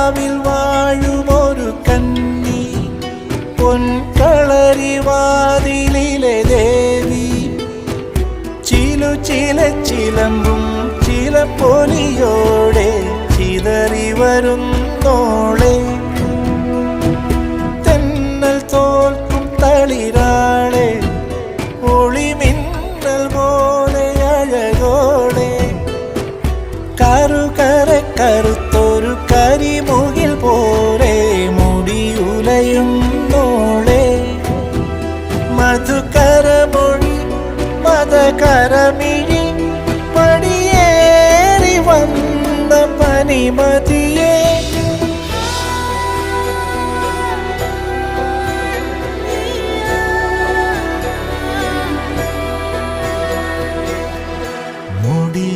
കാവിൽ വാഴുമൊരു കന്നി, പൊൻകളരിവാതിലിലെ ദേവി, ചിലച്ചിലമ്പും ചിലപ്പൊലിയോടെ ചിതറി വരുന്നോളെ. തെന്നൽ തോൽക്കും തളിരാളെ, ഒളിമിന്നൽ പോലെ അഴകോടെ, കറുത്തൊരു കരിമുകിൽ പോലെ മുടിയുലയുന്നോളെ. മധുകരമൊഴി മതകരമിഴി പടിയേറി വന്ന പനിമതിയെ, മുടി